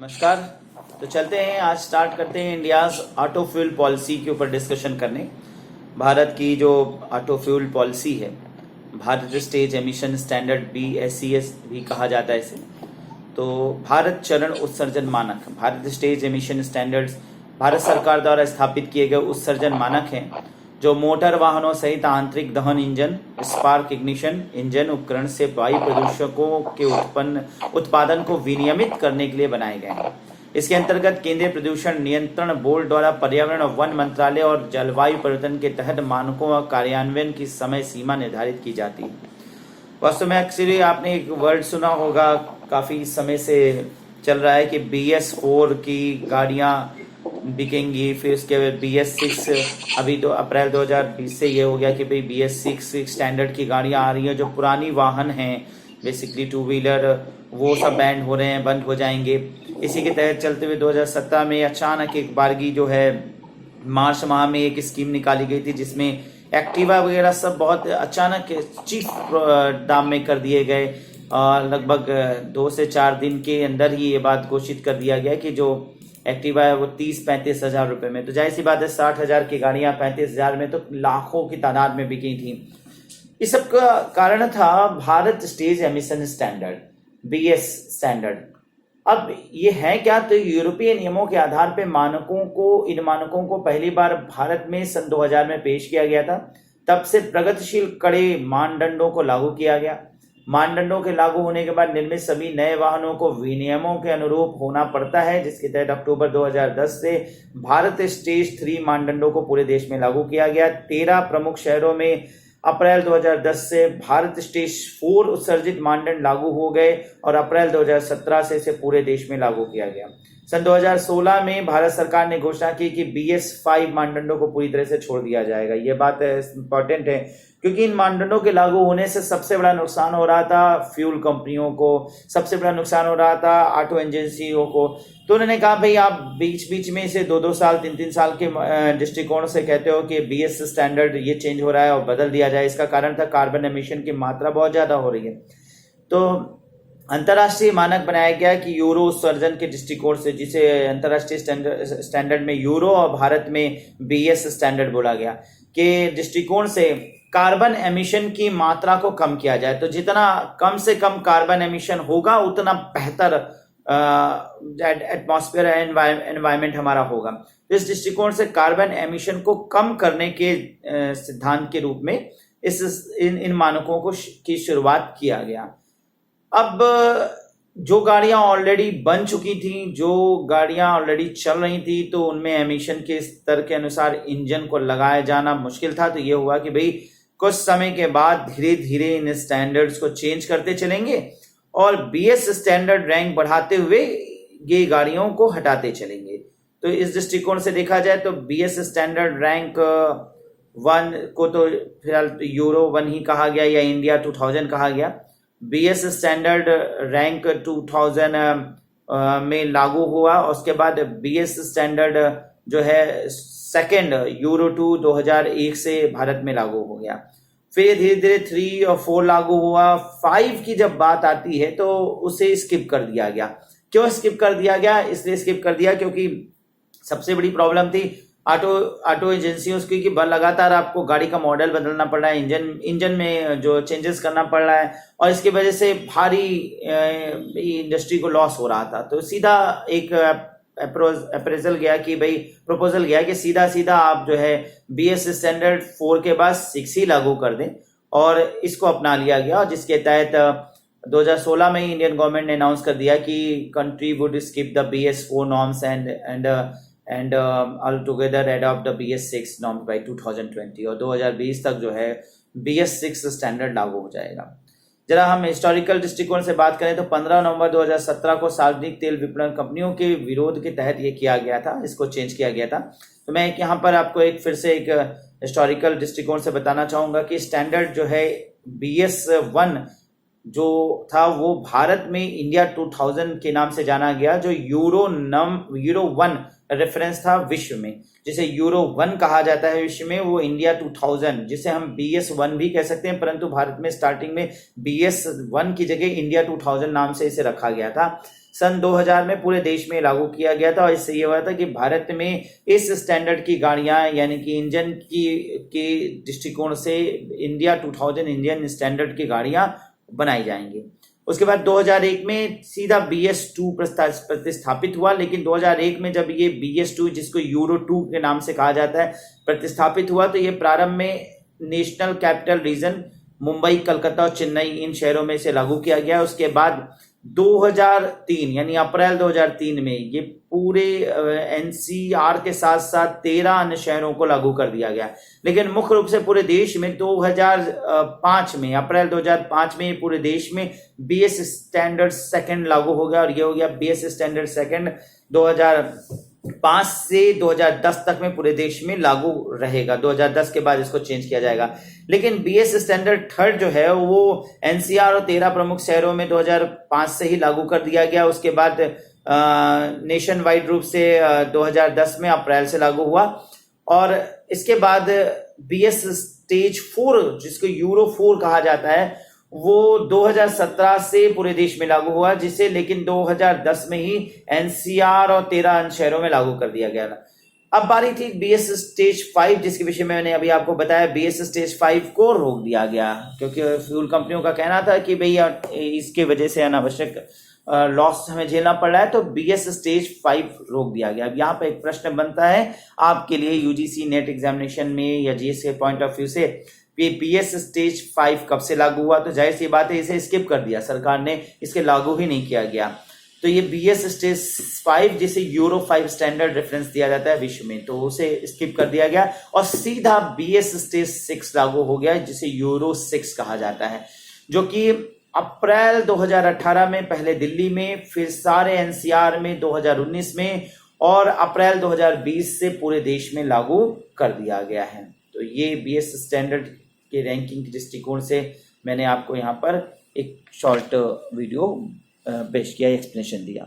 नमस्कार। तो चलते हैं, आज स्टार्ट करते हैं इंडियाज ऑटो फ्यूल पॉलिसी के ऊपर डिस्कशन करने। भारत की जो ऑटो फ्यूल पॉलिसी है, Bharat stage emission standard BSES भी कहा जाता है इसे। तो भारत चरण उत्सर्जन मानक, Bharat stage emission standards Bharat सरकार द्वारा स्थापित किए गए उत्सर्जन मानक हैं जो मोटर वाहनों सहित आंतरिक दहन इंजन, स्पार्क इग्निशन इंजन उपकरण से वायु प्रदूषकों के उत्पादन को विनियमित करने के लिए बनाए गए हैं। इसके अंतर्गत केंद्रीय प्रदूषण नियंत्रण बोर्ड द्वारा पर्यावरण और वन मंत्रालय और जलवायु परिवर्तन के तहत मानकों और कार्यान्वयन की समय सीमा निर्धारित की जाती है। वास्तव में एक्चुअली आपने एक वर्ड सुना होगा, काफी समय से चल रहा है कि BS4 की गाड़ियां बिकेंगी, फिर उसके बाद BS6, अभी तो अप्रैल 2020 से ये हो गया कि भाई BS6 स्टैंडर्ड की गाड़ियां आ रही हैं। जो पुरानी वाहन हैं बेसिकली टू व्हीलर, वो सब बैंड हो रहे हैं, बंद हो जाएंगे। इसी के तहत चलते हुए 2017 में अचानक एक बारगी जो है मार्च माह में एक स्कीम निकाली गई थी जिसमें एक्टिवा वगैरह सब बहुत अचानक चीप दाम में कर दिए गए। लगभग 2 से 4 दिन के अंदर ही ये बात घोषित कर दिया गया कि जो एक्टिवा है वो 30-35 हजार रुपए में, तो जाहिर सी बात है 60 हजार की गाड़ियां 35 हजार में तो लाखों की तादाद में बिकी थी। इस सब का कारण था Bharat stage emission standard, BS standard. अब ये है क्या, तो यूरोपीय नियमों के आधार पर इन मानकों को पहली बार भारत में सन 2000 में पेश किया गया था। तब से प्रगतिशील कड़े मानदंडों को लागू किया गया। मानदंडों के लागू होने के बाद निर्मित सभी नए वाहनों को विनियमों के अनुरूप होना पड़ता है, जिसके तहत अक्टूबर 2010 से भारत स्टेज 3 मानदंडों को पूरे देश में लागू किया गया। 13 प्रमुख शहरों में अप्रैल 2010 से भारत स्टेज 4 उत्सर्जित मानदंड लागू हो गए और अप्रैल 2017 से इसे पूरे देश में लागू किया गया। सन 2016 में भारत सरकार ने घोषणा की कि BS5 मानदंडों को पूरी तरह से छोड़ दिया जाएगा। ये बात इंपॉर्टेंट है क्योंकि इन मानदंडों के लागू होने से सबसे बड़ा नुकसान हो रहा था फ्यूल कंपनियों को, सबसे बड़ा नुकसान हो रहा था ऑटो एजेंसियों को। तो उन्होंने कहा भाई आप बीच बीच में इसे 2-2 साल 3-3 साल के दृष्टिकोण से कहते हो कि BS स्टैंडर्ड ये चेंज हो रहा है और बदल दिया जाए। इसका कारण था कार्बन एमिशन की मात्रा बहुत ज्यादा हो रही है। तो अंतर्राष्ट्रीय मानक बनाया गया कि यूरो उत्सर्जन के दृष्टिकोण से, जिसे अंतर्राष्ट्रीय स्टैंडर्ड में यूरो और भारत में BS स्टैंडर्ड बोला गया, के दृष्टिकोण से कार्बन एमिशन की मात्रा को कम किया जाए। तो जितना कम से कम कार्बन एमिशन होगा उतना बेहतर एटमॉस्फेयर एनवायरनमेंट हमारा होगा। तो इस दृष्टिकोण से कार्बन एमिशन को कम करने के सिद्धांत के रूप में इन मानकों की शुरुआत किया गया। अब जो गाड़ियां ऑलरेडी बन चुकी थी, जो गाड़ियां ऑलरेडी चल रही थी, तो उनमें एमिशन के स्तर के अनुसार इंजन को लगाया जाना मुश्किल था। तो ये हुआ कि भाई कुछ समय के बाद धीरे धीरे इन स्टैंडर्ड्स को चेंज करते चलेंगे और BS स्टैंडर्ड रैंक बढ़ाते हुए ये गाड़ियों को हटाते चलेंगे। तो इस दृष्टिकोण से देखा जाए तो BS स्टैंडर्ड रैंक 1 को तो फिलहाल यूरो 1 ही कहा गया या इंडिया 2000 कहा गया। BS स्टैंडर्ड रैंक 2000 में लागू हुआ। उसके बाद BS स्टैंडर्ड जो है सेकंड यूरो 2 2001 से भारत में लागू हो गया। फिर धीरे धीरे 3 और 4 लागू हुआ। 5 की जब बात आती है तो उसे स्किप कर दिया गया। क्यों स्किप कर दिया गया? इसलिए स्किप कर दिया क्योंकि सबसे बड़ी प्रॉब्लम थी ऑटो एजेंसियों की कि लगातार आपको गाड़ी का मॉडल बदलना पड़ रहा है, इंजन में जो चेंजेस करना पड़ रहा है और इसकी वजह से भारी इंडस्ट्री को लॉस हो रहा था। तो सीधा एक अप्रेजल गया कि भाई प्रपोजल गया कि सीधा आप जो है BS स्टैंडर्ड 4 के बाद 6 ही लागू कर दें और इसको अपना लिया गया, जिसके तहत 2016 में ही इंडियन गवर्नमेंट ने अनाउंस कर दिया कि country would skip the BS4 norms and altogether adopt the BS6 norms by 2020 और 2020 तक जो है BS6 स्टैंडर्ड लागू हो जाएगा। जरा हम हिस्टोरिकल दृष्टिकोण से बात करें तो 15 नवंबर 2017 को सार्वजनिक तेल विपणन कंपनियों के विरोध के तहत ये किया गया था, इसको चेंज किया गया था। तो मैं यहाँ पर आपको फिर से एक हिस्टोरिकल दृष्टिकोण से बताना चाहूंगा कि स्टैंडर्ड जो है BS1 जो था वो भारत में इंडिया 2000 के नाम से जाना गया, जो यूरो 1 रेफरेंस था विश्व में, जिसे यूरो 1 कहा जाता है विश्व में, वो इंडिया 2000 जिसे हम BS1 भी कह सकते हैं, परंतु भारत में स्टार्टिंग में BS1 की जगह इंडिया 2000 नाम से इसे रखा गया था। सन 2000 में पूरे देश में लागू किया गया था और इससे ये हुआ था कि भारत में इस स्टैंडर्ड की गाड़ियां यानी कि इंजन के दृष्टिकोण से इंडिया 2000 इंडियन स्टैंडर्ड की गाड़ियां बनाई जाएंगी। उसके बाद 2001 में सीधा BS2 प्रतिस्थापित हुआ, लेकिन 2001 में जब ये BS2 जिसको यूरो 2 के नाम से कहा जाता है प्रतिस्थापित हुआ तो ये प्रारंभ में national capital region Mumbai, Calcutta और चेन्नई इन शहरों में से लागू किया गया। उसके बाद 2003 यानी अप्रैल 2003 में ये पूरे NCR के साथ साथ 13 अन्य शहरों को लागू कर दिया गया। लेकिन मुख्य रूप से पूरे देश में 2005 में अप्रैल 2005 में पूरे देश में BS स्टैंडर्ड सेकंड लागू हो गया और ये हो गया BS स्टैंडर्ड सेकंड 2005 से 2010 तक में पूरे देश में लागू रहेगा। 2010 के बाद इसको चेंज किया जाएगा। लेकिन BS स्टैंडर्ड थर्ड जो है वो NCR और 13 प्रमुख शहरों में 2005 से ही लागू कर दिया गया। उसके बाद नेशन वाइड रूप से 2010 में अप्रैल से लागू हुआ और इसके बाद BS स्टेज 4 जिसको यूरो 4 कहा जाता है वो 2017 से पूरे देश में लागू हुआ, जिसे लेकिन 2010 में ही NCR और 13 अन्य शहरों में लागू कर दिया गया था। अब बारी थी BS स्टेज 5 जिसके विषय में मैंने अभी आपको बताया। BS स्टेज 5 को रोक दिया गया क्योंकि फ्यूल कंपनियों का कहना था कि भैया इसके वजह से अनावश्यक लॉस हमें झेलना पड़ रहा है, तो BS स्टेज 5 रोक दिया गया। अब यहाँ पे एक प्रश्न बनता है आपके लिए UGC नेट एग्जामिनेशन में या GS के पॉइंट ऑफ व्यू से, BS स्टेज 5 कब से लागू हुआ? तो जाहिर सी बात है इसे स्किप कर दिया सरकार ने, इसके लागू ही नहीं किया गया। तो ये BS स्टेज 5 जिसे यूरो 5 स्टैंडर्ड रेफरेंस दिया जाता है विश्व में, तो उसे स्किप कर दिया गया और सीधा BS स्टेज 6 लागू हो गया जिसे यूरो 6 कहा जाता है, जो कि अप्रैल 2018 में पहले दिल्ली में, फिर सारे NCR में 2019 में और अप्रैल 2020 से पूरे देश में लागू कर दिया गया है। तो ये BS स्टैंडर्ड के रैंकिंग के दृष्टिकोण से मैंने आपको यहाँ पर एक शॉर्ट वीडियो पेश किया, एक्सप्लेनेशन दिया।